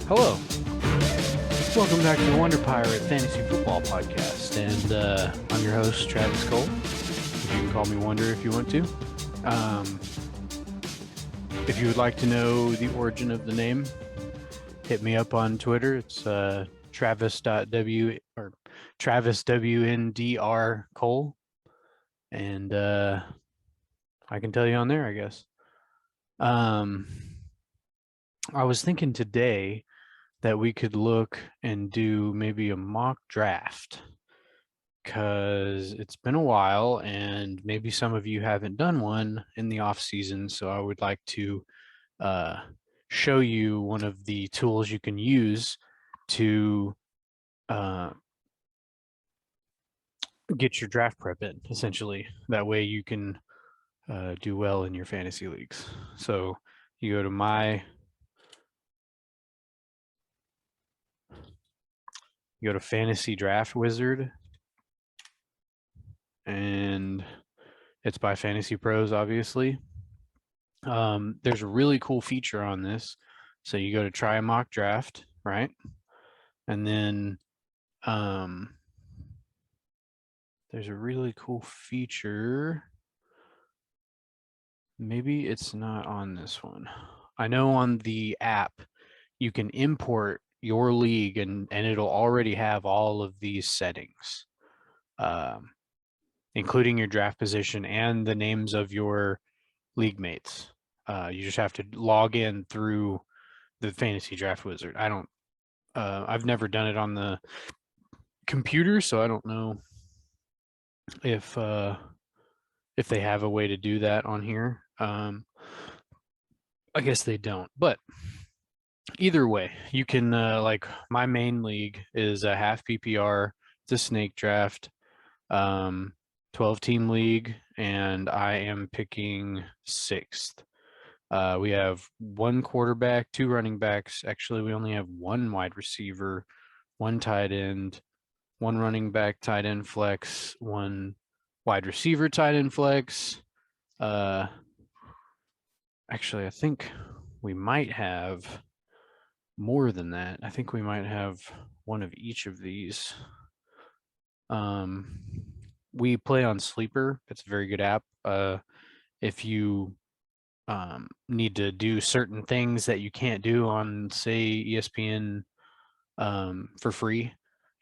Hello. Welcome back to the WonderPirate Fantasy Football Podcast. And I'm your host, Travis Cole. You can call me Wonder if you want to. If you would like to know the origin of the name, hit me up on Twitter. It's Travis.w or Travis WNDR Cole. And I can tell you on there, I guess. I was thinking today that we could look and do maybe a mock draft, because it's been a while and maybe some of you haven't done one in the off season. So I would like to show you one of the tools you can use to get your draft prep in, essentially. That way you can do well in your fantasy leagues. So you go to Fantasy Draft Wizard, and it's by FantasyPros, obviously. There's a really cool feature on this. So you go to try a mock draft, right? And then there's a really cool feature. Maybe it's not on this one. I know on the app you can import your league and it'll already have all of these settings, including your draft position and the names of your league mates. You just have to log in through the Fantasy Draft Wizard. I've never done it on the computer, so I don't know if they have a way to do that on here. I guess they don't, but either way, you can like my main league is a half PPR. It's a snake draft, 12-team league, and I am picking 6th. We have 1 quarterback, 2 running backs. Actually, we only have 1 wide receiver, 1 tight end, 1 running back, tight end flex, 1 wide receiver, tight end flex. Actually, I think we might have more than that. I think we might have 1 of each of these. We play on Sleeper. It's a very good app. If you need to do certain things that you can't do on, say, ESPN for free,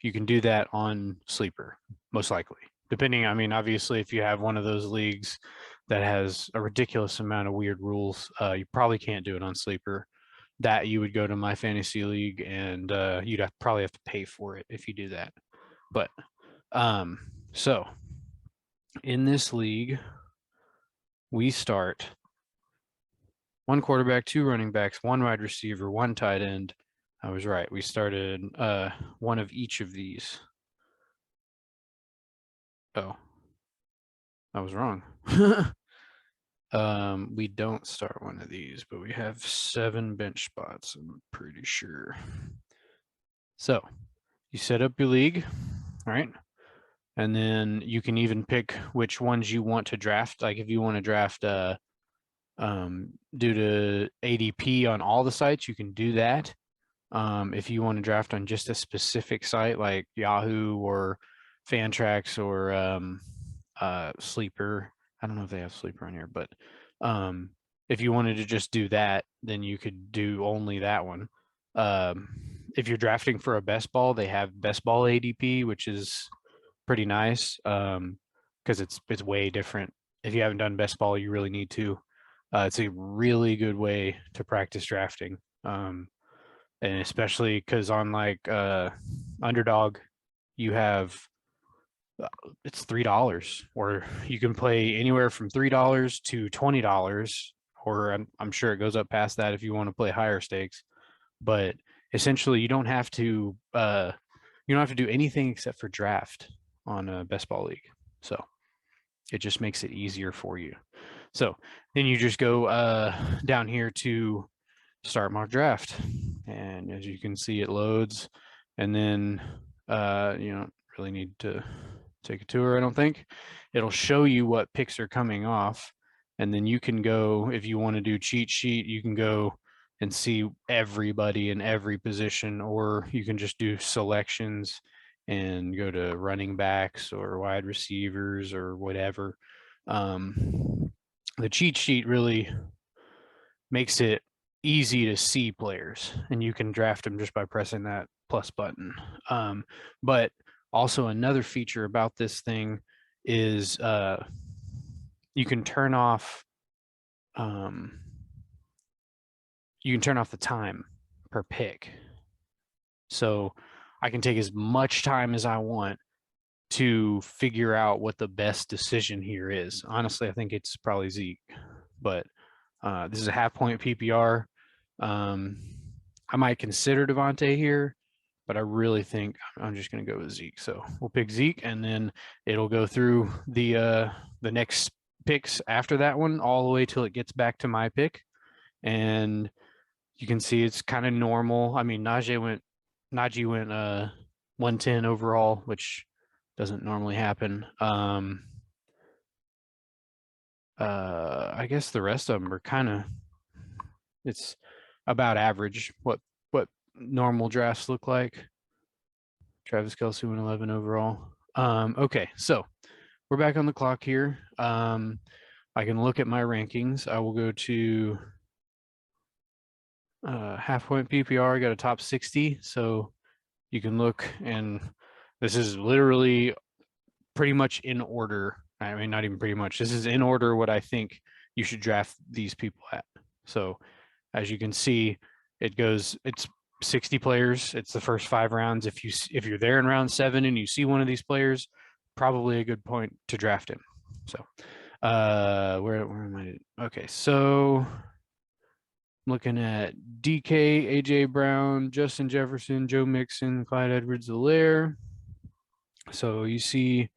you can do that on Sleeper, most likely. Depending, I mean, obviously, if you have one of those leagues that has a ridiculous amount of weird rules, you probably can't do it on Sleeper. That you would go to my fantasy league and you'd probably have to pay for it if you do that. But so in this league, we start 1 quarterback, 2 running backs, 1 wide receiver, 1 tight end. I was right. We started 1 of each of these. Oh, I was wrong. We don't start 1 of these, but we have 7 bench spots, I'm pretty sure. So you set up your league, right? And then you can even pick which ones you want to draft. Like if you want to draft due to ADP on all the sites, you can do that. If you want to draft on just a specific site like Yahoo or Fantrax or Sleeper, I don't know if they have Sleeper on here, but if you wanted to just do that, then you could do only that one. If you're drafting for a best ball, they have best ball ADP, which is pretty nice because it's way different. If you haven't done best ball, you really need to. It's a really good way to practice drafting, and especially because on like Underdog, you have it's $3, or you can play anywhere from $3 to $20, or I'm sure it goes up past that if you want to play higher stakes. But essentially, you don't have to do anything except for draft on a best ball league. So it just makes it easier for you. So then you just go down here to start mock draft, and as you can see, it loads, and then you don't really need to take a tour, I don't think. It'll show you what picks are coming off, and then you can go, if you want to do cheat sheet, you can go and see everybody in every position, or you can just do selections and go to running backs or wide receivers or whatever. The cheat sheet really makes it easy to see players, and you can draft them just by pressing that plus button. But also another feature about this thing is you can turn off um, the time per pick. So I can take as much time as I want to figure out what the best decision here is. Honestly, I think it's probably Zeke, but this is a half point PPR. I might consider Devontae here, but I really think I'm just going to go with Zeke. So we'll pick Zeke, and then it'll go through the next picks after that one all the way till it gets back to my pick, and you can see it's kind of normal. I mean, Najee went 110 overall, which doesn't normally happen. I guess the rest of them are kind of, it's about average what normal drafts look like. Travis Kelce 111 overall. Okay, so we're back on the clock here. I can look at my rankings. I will go to half point PPR. I got a top 60, so you can look, and this is literally pretty much in order. I mean, not even pretty much. This is in order what I think you should draft these people at. So as you can see, it's 60 players. It's the first 5 rounds. If you're there in round 7 and you see one of these players, probably a good point to draft him. So where am I? Okay, so looking at DK, AJ Brown, Justin Jefferson, Joe Mixon, Clyde Edwards-Helaire. So you see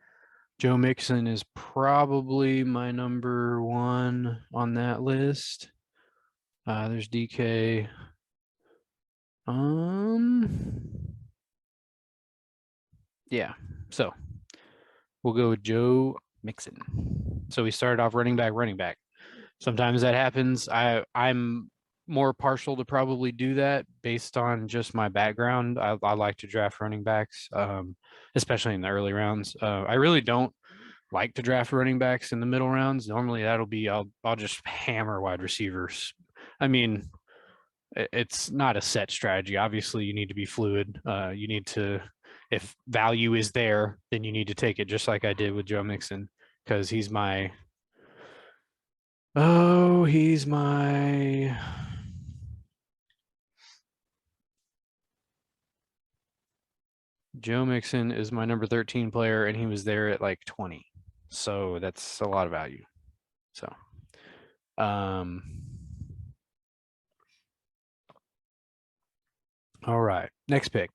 Joe Mixon is probably my number 1 on that list. There's DK. Yeah, so we'll go with Joe Mixon. So we started off running back. Sometimes that happens. I'm more partial to probably do that based on just my background. I like to draft running backs, especially in the early rounds. I really don't like to draft running backs in the middle rounds. Normally that'll be I'll just hammer wide receivers. I mean, it's not a set strategy. Obviously, you need to be fluid. You need to, if value is there, then you need to take it, just like I did with Joe Mixon, because he's my Joe Mixon is my number 13 player, and he was there at like 20. So that's a lot of value. So, all right, next pick.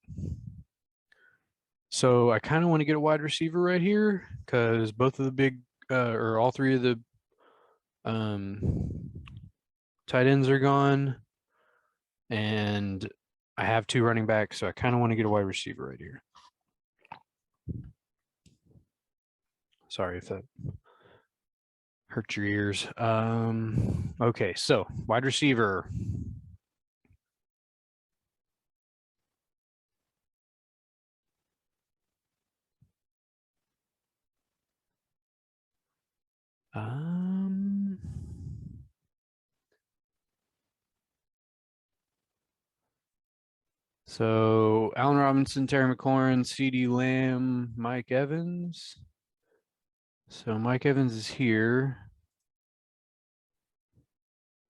So I kind of want to get a wide receiver right here because both of the big, or all 3 of the tight ends are gone, and I have 2 running backs, so I kind of want to get a wide receiver right here. Sorry if that hurt your ears. Okay, so wide receiver. So Allen Robinson, Terry McLaurin, CeeDee Lamb, Mike Evans. So Mike Evans is here.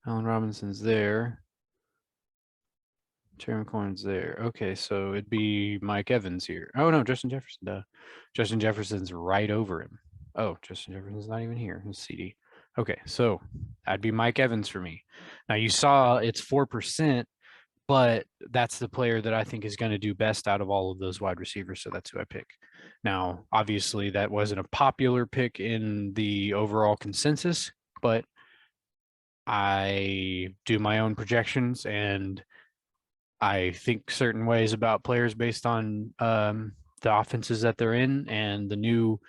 Allen Robinson's there. Terry McLaurin's there. Okay, so it'd be Mike Evans here. Oh no, Justin Jefferson. Justin Jefferson's right over him. Oh, Justin Jefferson's not even here. It's CeeDee. Okay, so that'd be Mike Evans for me. Now you saw it's 4%, but that's the player that I think is going to do best out of all of those wide receivers. So that's who I pick. Now, obviously, that wasn't a popular pick in the overall consensus, but I do my own projections and I think certain ways about players based on the offenses that they're in and the new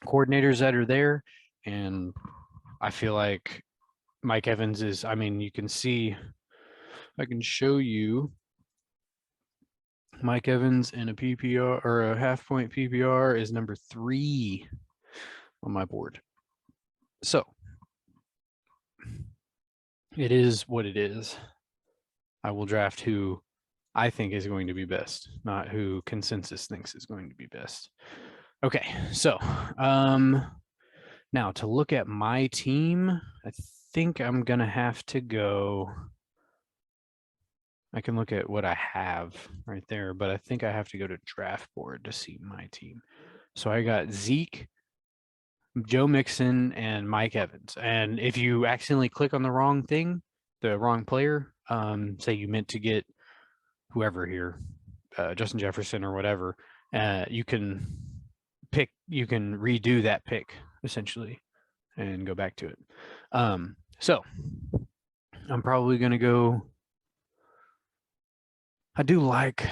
coordinators that are there. And I feel like Mike Evans is, I mean, you can see, I can show you Mike Evans in a PPR or a half point PPR is number 3 on my board. So it is what it is. I will draft who I think is going to be best, not who consensus thinks is going to be best. Okay, so now to look at my team, I think I'm gonna have to go. I can look at what I have right there, but I think I have to go to draft board to see my team. So I got Zeke, Joe Mixon, and Mike Evans. And if you accidentally click on the wrong thing, the wrong player, say you meant to get whoever here, Justin Jefferson or whatever, you can redo that pick essentially and go back to it. So I'm probably going to go. I do like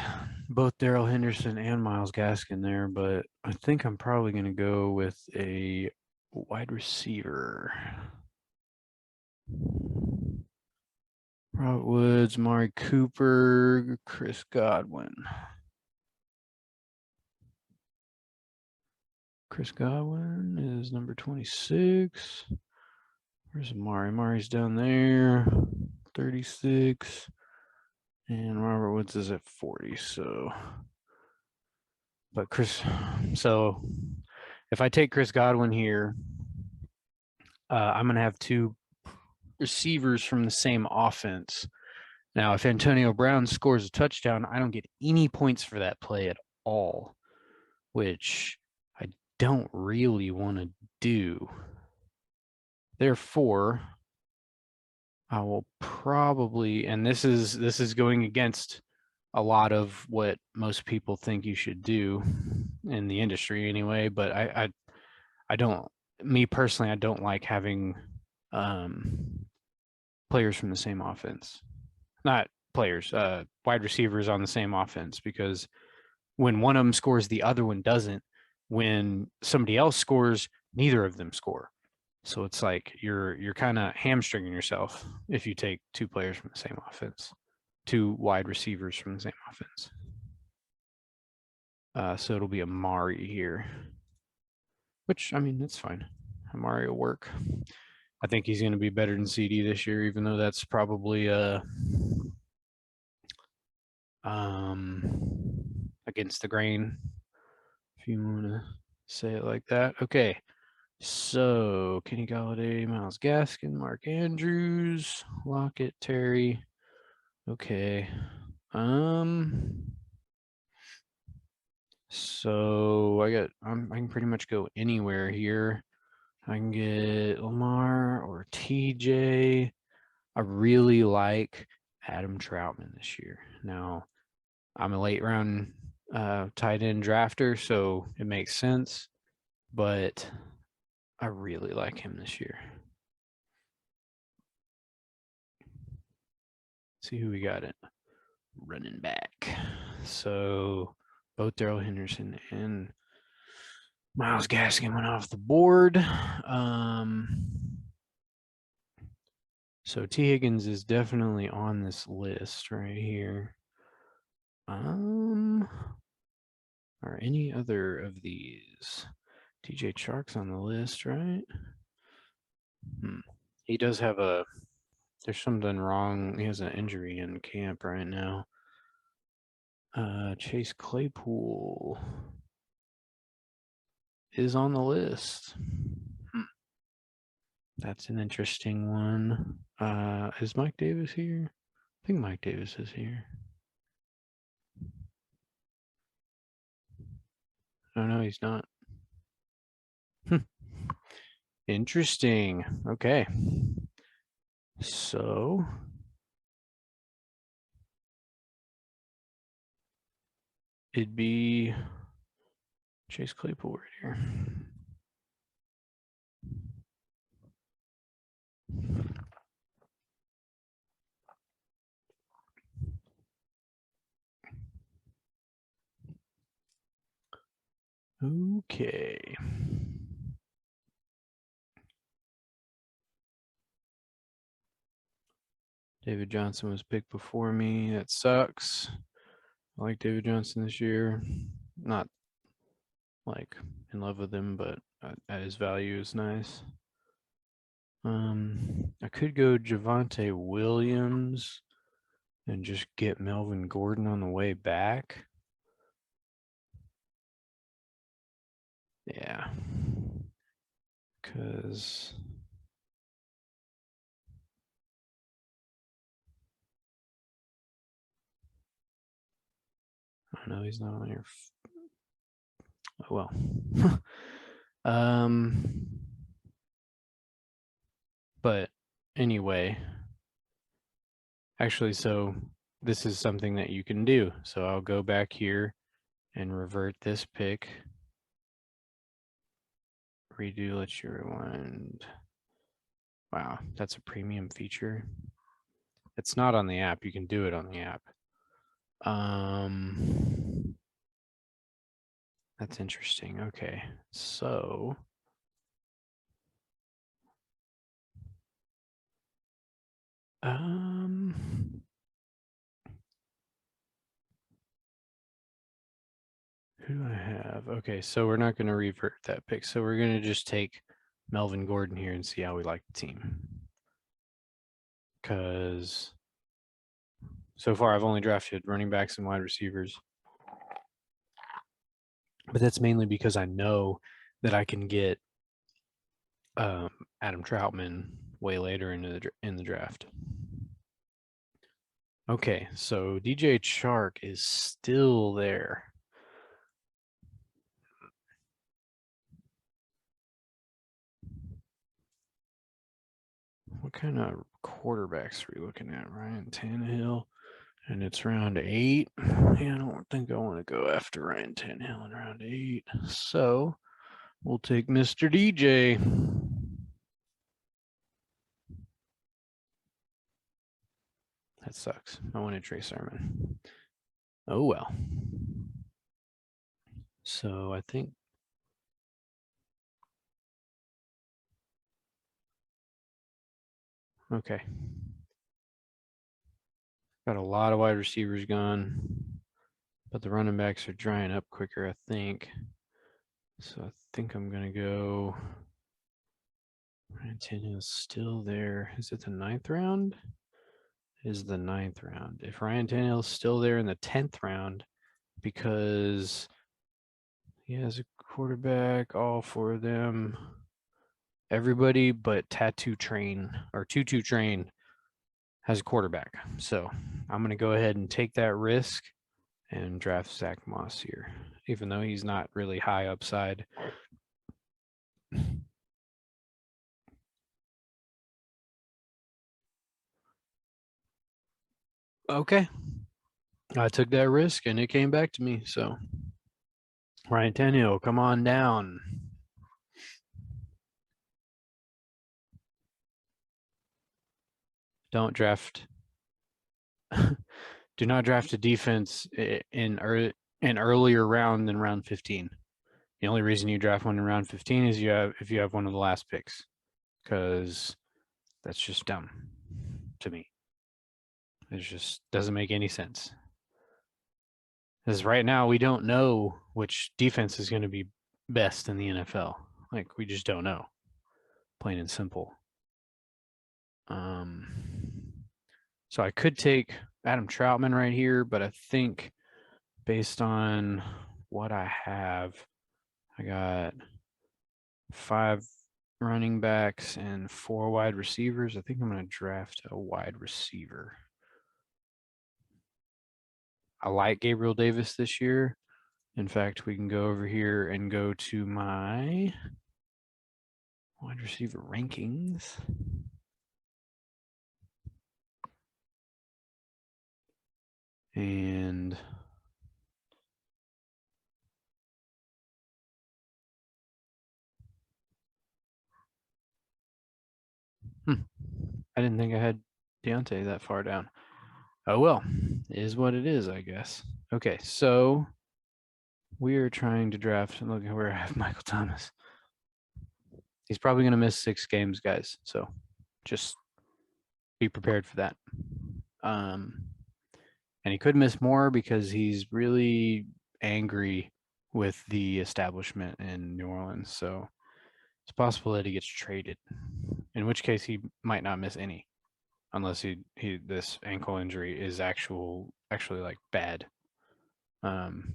both Daryl Henderson and Myles Gaskin there, but I think I'm probably going to go with a wide receiver. Robert Woods, Mari Cooper, Chris Godwin. Chris Godwin is number 26. Where's Amari? Amari's down there, 36. And Robert Woods is at 40. So, but so if I take Chris Godwin here, I'm going to have 2 receivers from the same offense. Now, if Antonio Brown scores a touchdown, I don't get any points for that play at all, which I don't really want to do. Therefore, I will probably, and this is going against a lot of what most people think you should do in the industry anyway, but I don't, me personally, I don't like having players from the same offense. Not players, wide receivers on the same offense, because when one of them scores, the other one doesn't. When somebody else scores, neither of them score. So it's like you're kind of hamstringing yourself if you take 2 players from the same offense, 2 wide receivers from the same offense. So it'll be Amari here, which, I mean, that's fine. Amari will work. I think he's going to be better than CD this year, even though that's probably against the grain, if you want to say it like that. Okay, so Kenny Galladay, Myles Gaskin, Mark Andrews, Lockett, Terry. Okay. So I can pretty much go anywhere here. I can get Lamar or TJ. I really like Adam Troutman this year. Now, I'm a late round tight end drafter, so it makes sense, but I really like him this year. See who we got it. Running back. So both Daryl Henderson and Myles Gaskin went off the board. So T. Higgins is definitely on this list right here. Are any other of these? TJ Chark's on the list, right? He does have there's something wrong. He has an injury in camp right now. Chase Claypool is on the list. That's an interesting one. Is Mike Davis here? I think Mike Davis is here. Oh, no, he's not. Interesting. Okay. So it'd be Chase Claypool right here. Okay. David Johnson was picked before me. That sucks. I like David Johnson this year. Not like in love with him, but his value is nice. I could go Javonte Williams and just get Melvin Gordon on the way back. Yeah. Because I know he's not on here. Oh well. But anyway, actually, so this is something that you can do. So I'll go back here and revert this pick. Redo, let you rewind. Wow, that's a premium feature. It's not on the app. You can do it on the app. That's interesting. Okay, so who do I have? Okay, so we're not going to revert that pick. So we're going to just take Melvin Gordon here and see how we like the team. Because so far I've only drafted running backs and wide receivers. But that's mainly because I know that I can get Adam Troutman way later in the draft. Okay, so DJ Chark is still there. What kind of quarterbacks are we looking at? Ryan Tannehill, and it's round 8. Yeah, I don't think I want to go after Ryan Tannehill in round 8. So we'll take Mr. DJ. That sucks. I wanted Trey Sermon. Oh well. So I think okay. Got a lot of wide receivers gone, but the running backs are drying up quicker, I think. So I think I'm gonna go. Ryan Tannehill's still there. Is it the 9th round? It is the 9th round. If Ryan Tannehill's still there in the 10th round, because he has a quarterback, all 4 of them. Everybody but Tattoo Train or Tutu Train has a quarterback. So I'm going to go ahead and take that risk and draft Zach Moss here, even though he's not really high upside. Okay. I took that risk and it came back to me. So Ryan Tannehill, come on down. Don't draft. Do not draft a defense in an earlier round than round 15. The only reason you draft one in round 15 is if you have one of the last picks, because that's just dumb to me. It just doesn't make any sense. Because right now we don't know which defense is going to be best in the NFL. Like we just don't know, plain and simple. So I could take Adam Troutman right here, but I think based on what I have, I got 5 running backs and 4 wide receivers. I think I'm going to draft a wide receiver. I like Gabriel Davis this year. In fact, we can go over here and go to my wide receiver rankings. And I didn't think I had Deontay that far down. Oh well, it is what it is, I guess. Okay, so we are trying to draft. Look where I have Michael Thomas. He's probably going to miss 6 games, guys. So just be prepared for that. And he could miss more because he's really angry with the establishment in New Orleans. So it's possible that he gets traded, in which case he might not miss any, unless he this ankle injury is actually like bad.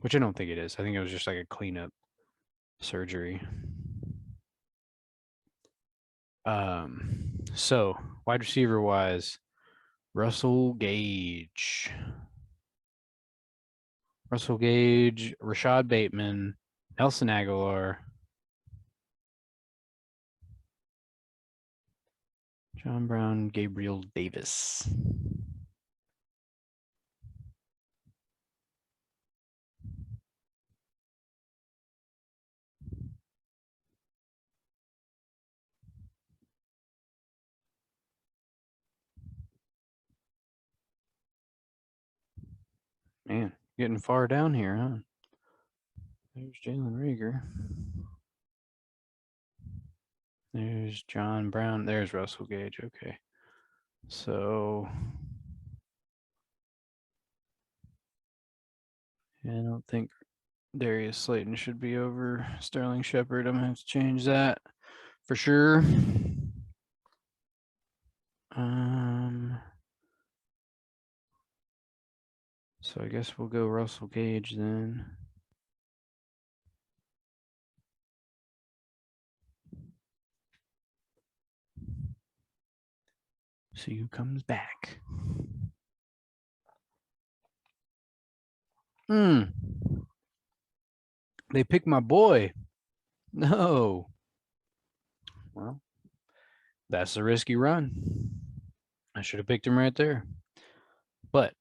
Which I don't think it is. I think it was just like a cleanup surgery. So wide receiver wise, Russell Gage, Rashad Bateman, Nelson Aguilar, John Brown, Gabriel Davis. Man, getting far down here, huh? There's Jalen Rieger. There's John Brown. There's Russell Gage. Okay. So yeah, I don't think Darius Slayton should be over Sterling Shepard. I'm gonna have to change that for sure. So I guess we'll go Russell Gage then. See who comes back. They picked my boy. No. Well, that's a risky run. I should have picked him right there. But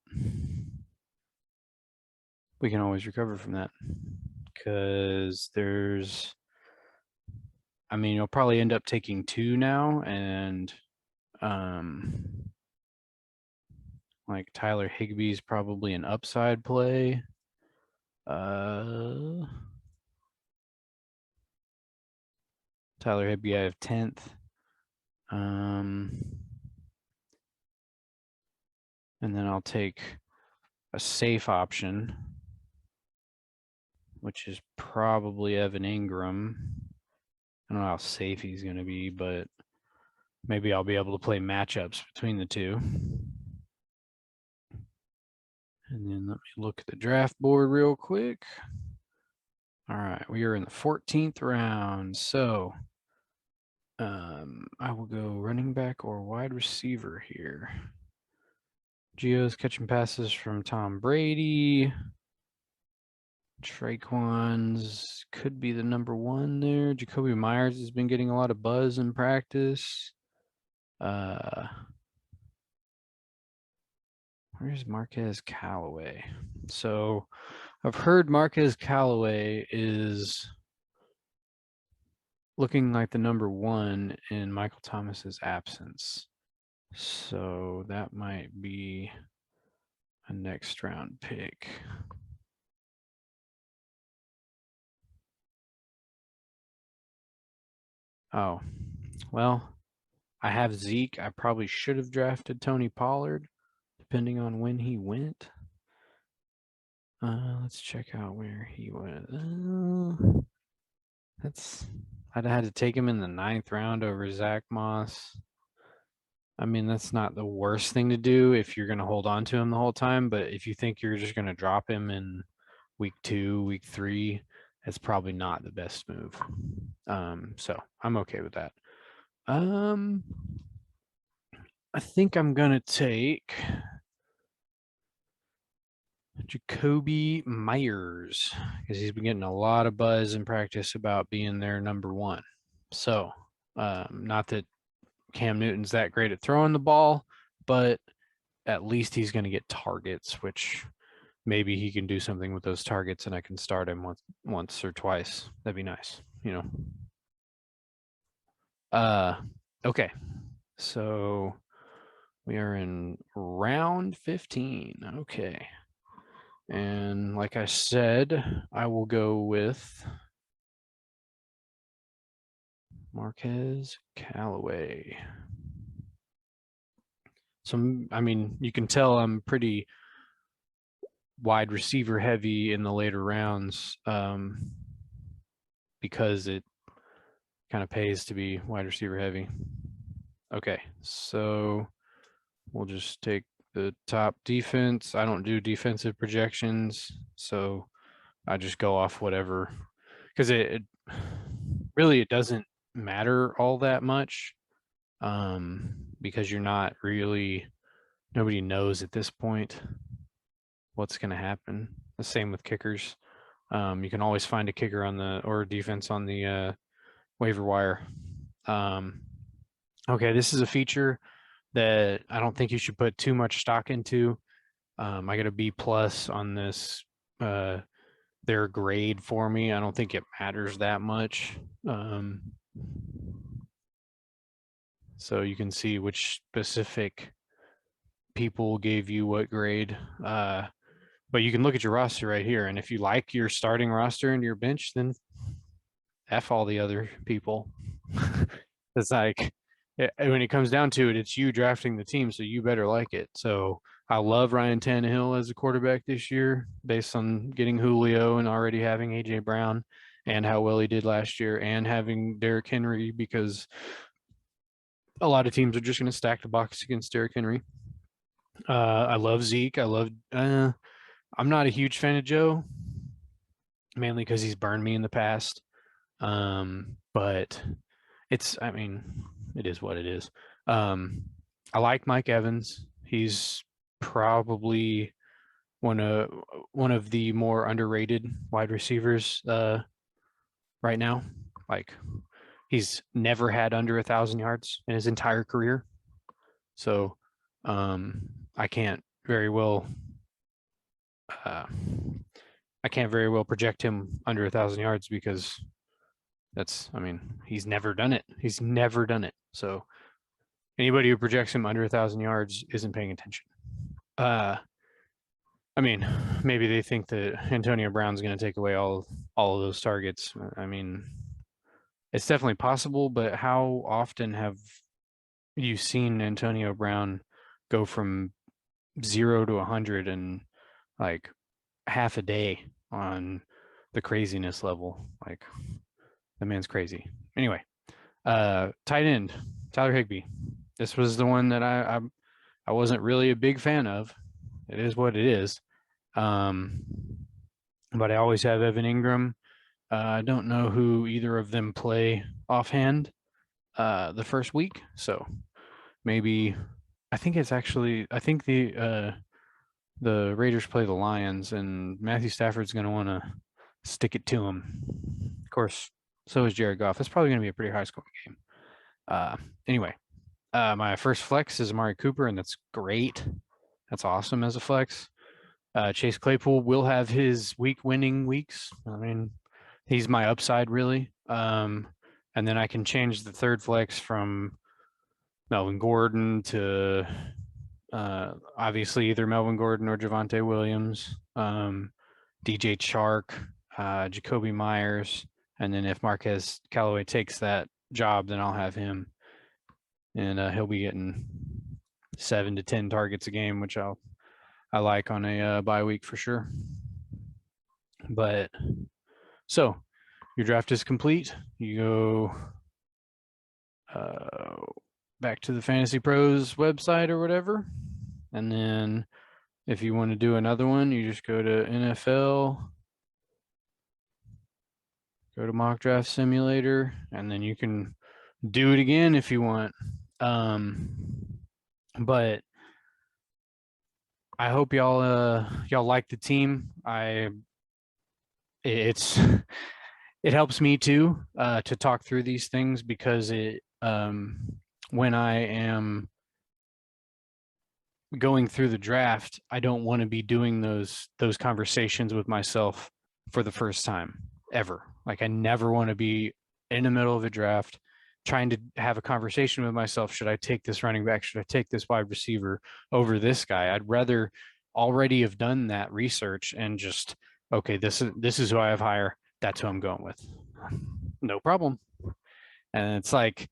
we can always recover from that. Because there's, I mean, you'll probably end up taking 2 now, and like Tyler Higbee's probably an upside play. Tyler Higbee, I have 10th. And then I'll take a safe option, which is probably Evan Ingram. I don't know how safe he's going to be, but maybe I'll be able to play matchups between the two. And then let me look at the draft board real quick. All right, we are in the 14th round. So I will go running back or wide receiver here. Gio's catching passes from Tom Brady. Traquan's could be the number 1 there. Jacoby Myers has been getting a lot of buzz in practice. Where's Marquez Callaway? So I've heard Marquez Callaway is looking like the number 1 in Michael Thomas's absence. So that might be a next round pick. Oh, well, I have Zeke. I probably should have drafted Tony Pollard, depending on when he went. Let's check out where he went. I'd have had to take him in the 9th round over Zach Moss. I mean, that's not the worst thing to do if you're going to hold on to him the whole time. But if you think you're just going to drop him in week 2, week 3, that's probably not the best move. So I'm okay with that. I think I'm going to take Jacoby Myers because he's been getting a lot of buzz in practice about being their number 1. So, not that Cam Newton's that great at throwing the ball, but at least he's going to get targets, which maybe he can do something with those targets and I can start him once or twice. That'd be nice, you know. Okay. So we are in round 15. Okay. And like I said, I will go with Marquez Callaway. some, I mean, you can tell I'm pretty wide receiver heavy in the later rounds, because it kind of pays to be wide receiver heavy. Okay, so we'll just take the top defense. I don't do defensive projections, so I just go off whatever, because it really, it doesn't matter all that much, because you're not really, nobody knows at this point what's going to happen. The same with kickers. You can always find a kicker on the, or defense on the waiver wire. Okay, this is a feature that I don't think you should put too much stock into. I got a B plus on this, their grade for me. I don't think it matters that much. So you can see which specific people gave you what grade. But you can look at your roster right here. And if you like your starting roster and your bench, then F all the other people. It's like, when it comes down to it, it's you drafting the team, so you better like it. So I love Ryan Tannehill as a quarterback this year, based on getting Julio and already having AJ Brown and how well he did last year, and having Derrick Henry, because a lot of teams are just going to stack the box against Derrick Henry. I love Zeke. I'm not a huge fan of Joe, mainly because he's burned me in the past. But I mean, it is what it is. I like Mike Evans. He's probably one of the more underrated wide receivers right now. Like, he's never had under 1,000 yards in his entire career. So I can't very well project him under 1,000 yards, because I mean, he's never done it. He's never done it. So anybody who projects him under 1,000 yards isn't paying attention. I mean, maybe they think that Antonio Brown's going to take away all of those targets. I mean, it's definitely possible, but how often have you seen Antonio Brown go from 0 to 100 in like half a day on the craziness level? Like, the man's crazy. Anyway, tight end, Tyler Higbee. This was the one that I wasn't really a big fan of. It is what it is. But I always have Evan Ingram. I don't know who either of them play offhand the first week, so maybe I think the Raiders play the Lions, and Matthew Stafford's going to want to stick it to him. Of course, so is Jared Goff. It's probably going to be a pretty high scoring game. Anyway, my first flex is Amari Cooper, and that's great. That's awesome as a flex. Chase Claypool will have his winning weeks. I mean, he's my upside, really. And then I can change the third flex from Melvin Gordon to obviously either Melvin Gordon or Javonte Williams, DJ Chark, Jacoby Myers, and then if Marquez Callaway takes that job, then I'll have him, and he'll be getting 7 to 10 targets a game, which I like on a bye week for sure. But so your draft is complete. You go back to the FantasyPros website or whatever, and then if you want to do another one, you just go to NFL, go to Mock Draft Simulator, and then you can do it again if you want. But I hope y'all like the team. It's it helps me too to talk through these things, because when I am going through the draft, I don't want to be doing those conversations with myself for the first time ever. Like, I never want to be in the middle of a draft trying to have a conversation with myself. Should I take this running back? Should I take this wide receiver over this guy? I'd rather already have done that research and just, okay, this is who I have higher. That's who I'm going with. No problem. And it's like,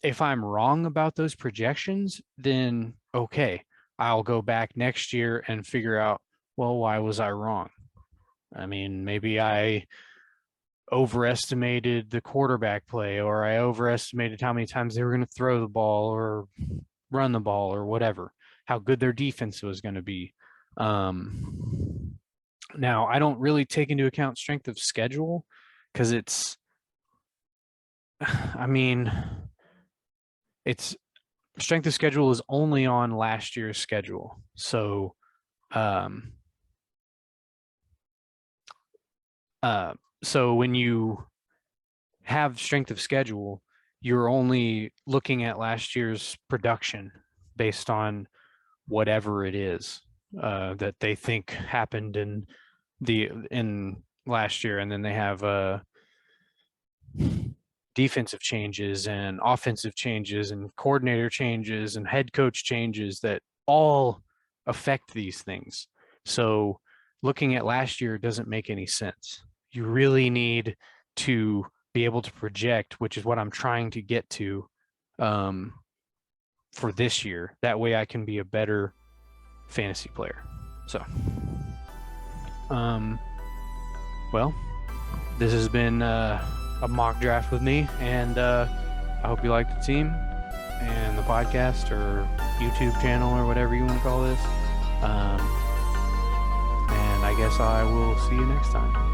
if I'm wrong about those projections, then okay, I'll go back next year and figure out, well, why was I wrong? I mean, maybe I overestimated the quarterback play, or I overestimated how many times they were going to throw the ball or run the ball or whatever, how good their defense was going to be. Now, I don't really take into account strength of schedule because I mean, it's strength of schedule is only on last year's schedule. Um, so when you have strength of schedule, you're only looking at last year's production based on whatever it is that they think happened in last year, and then they have defensive changes and offensive changes and coordinator changes and head coach changes that all affect these things. So looking at last year doesn't make any sense. You really need to be able to project, which is what I'm trying to get to for this year. That way I can be a better fantasy player. So, well, this has been a mock draft with me, and I hope you like the team and the podcast or YouTube channel or whatever you want to call this. And I guess I will see you next time.